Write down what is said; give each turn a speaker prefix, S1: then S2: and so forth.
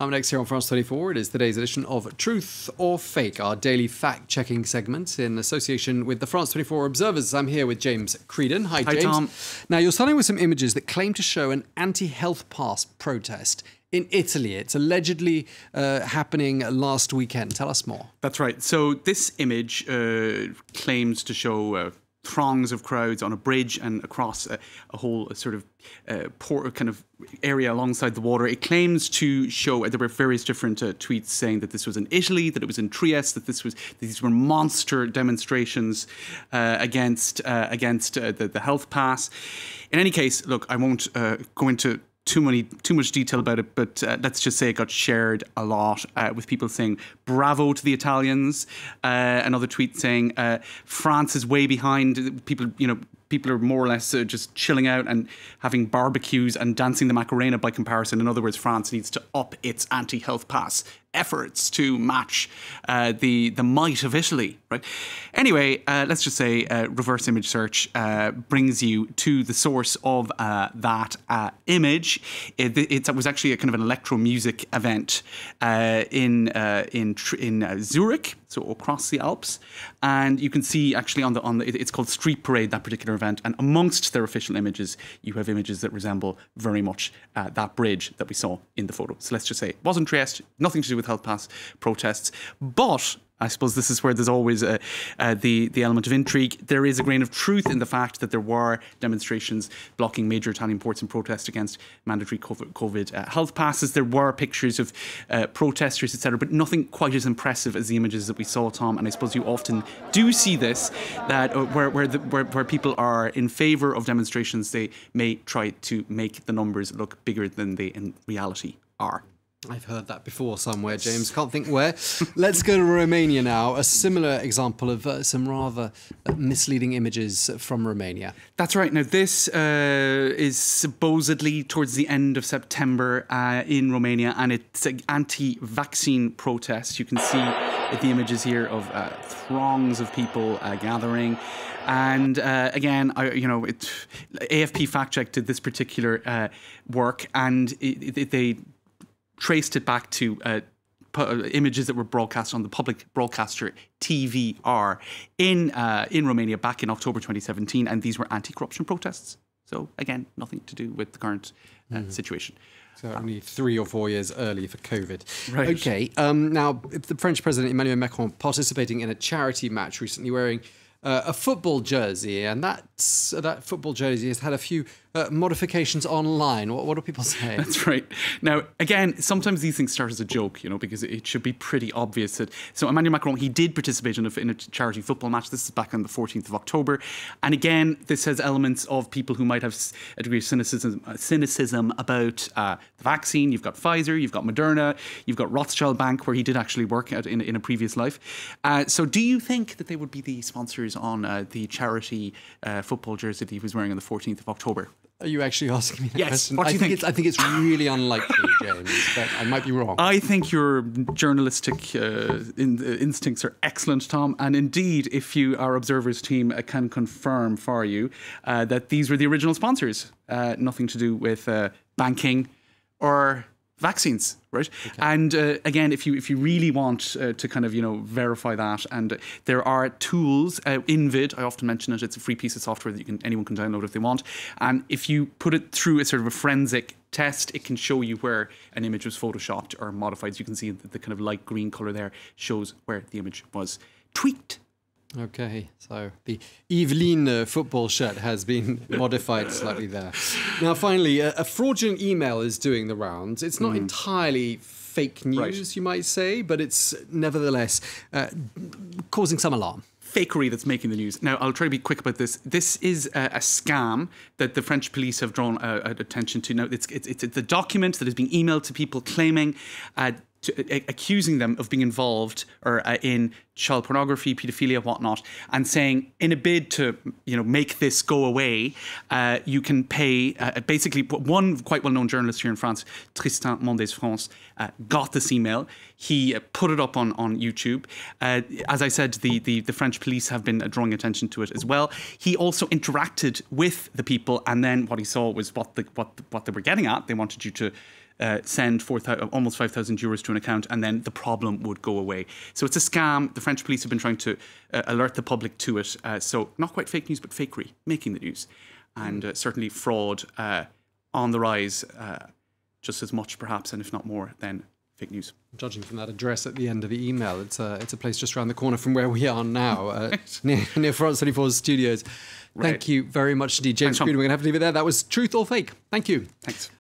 S1: I'm next here on France 24. It is today's edition of Truth or Fake, our daily fact-checking segment in association with the France 24 Observers. I'm here with James Creedon. Hi, James.
S2: Tom.
S1: Now, you're starting with some images that claim to show an anti-health pass protest in Italy. It's allegedly happening last weekend. Tell us more.
S2: That's right. So this image claims to show throngs of crowds on a bridge and across a whole sort of port kind of area alongside the water. It claims to show, there were various different tweets saying that this was in Italy, that it was in Trieste, that these were monster demonstrations against the health pass. In any case, look, I won't go into too much detail about it, but let's just say it got shared a lot with people saying bravo to the Italians. Another tweet saying France is way behind. People are more or less just chilling out and having barbecues and dancing the Macarena by comparison. In other words, France needs to up its anti-health pass efforts to match the might of Italy, right? Anyway, let's just say reverse image search brings you to the source of that image. It was actually a kind of an electro music event in Zurich, so across the Alps, and you can see actually on the it's called Street Parade, that particular event, and amongst their official images, you have images that resemble very much that bridge that we saw in the photo. So let's just say it wasn't Trieste, nothing to do with health pass protests, but I suppose this is where there's always the element of intrigue. There is a grain of truth in the fact that there were demonstrations blocking major Italian ports in protest against mandatory COVID health passes. There were pictures of protesters, etc., but nothing quite as impressive as the images that we saw, Tom. And I suppose you often do see this, that where people are in favour of demonstrations, they may try to make the numbers look bigger than they in reality are.
S1: I've heard that before somewhere, James. Can't think where. Let's go to Romania now. A similar example of some rather misleading images from Romania.
S2: That's right. Now, this is supposedly towards the end of September in Romania, and it's an anti-vaccine protest. You can see the images here of throngs of people gathering. And again, AFP fact-checked did this particular work, and they traced it back to images that were broadcast on the public broadcaster TVR in Romania back in October 2017, and these were anti-corruption protests. So again, nothing to do with the current situation.
S1: So only 3 or 4 years early for COVID.
S2: Right.
S1: Okay. Now, the French President Emmanuel Macron participating in a charity match recently wearing a football jersey, and that football jersey has had a few modifications online. What do people say?
S2: That's right. Now, again, sometimes these things start as a joke, because it should be pretty obvious that. So Emmanuel Macron, he did participate in a charity football match. This is back on the 14th of October, and again, this has elements of people who might have a degree of cynicism about the vaccine. You've got Pfizer, you've got Moderna, you've got Rothschild Bank, where he did actually work at in a previous life. So, do you think that they would be the sponsors on the charity football jersey that he was wearing on the 14th of October?
S1: Are you actually asking me that question?
S2: What do you think?
S1: I think it's really unlikely, James, but I might be wrong.
S2: I think your journalistic instincts are excellent, Tom. And indeed, if our Observers team can confirm for you that these were the original sponsors. Nothing to do with banking or vaccines, right? Okay. And again, if you really want to kind of verify that, and there are tools, Invid, I often mention it. It's a free piece of software that anyone can download if they want. And if you put it through a sort of a forensic test, it can show you where an image was photoshopped or modified. So you can see the kind of light green color there shows where the image was tweaked.
S1: Okay, so the Evelyn football shirt has been modified slightly there. Now, finally, a fraudulent email is doing the rounds. It's not entirely fake news, right, you might say, but it's nevertheless causing some alarm.
S2: Fakery that's making the news. Now, I'll try to be quick about this. This is a scam that the French police have drawn attention to. Now, it's a document that is being emailed to people claiming accusing them of being involved or in child pornography, paedophilia, whatnot, and saying in a bid to make this go away, you can pay. Basically, one quite well-known journalist here in France, Tristan Mondes France, got this email. He put it up on YouTube. As I said, the French police have been drawing attention to it as well. He also interacted with the people, and then what he saw was what they were getting at. They wanted you to send almost 5,000 euros to an account, and then the problem would go away. So it's a scam. The French police have been trying to alert the public to it. So not quite fake news, but fakery, making the news. And certainly fraud on the rise, just as much perhaps, and if not more, than fake news.
S1: Judging from that address at the end of the email, it's a place just around the corner from where we are now, near France 24's studios. Thank you very much indeed, James Green. We're going to have to leave it there. That was Truth or Fake. Thank you.
S2: Thanks.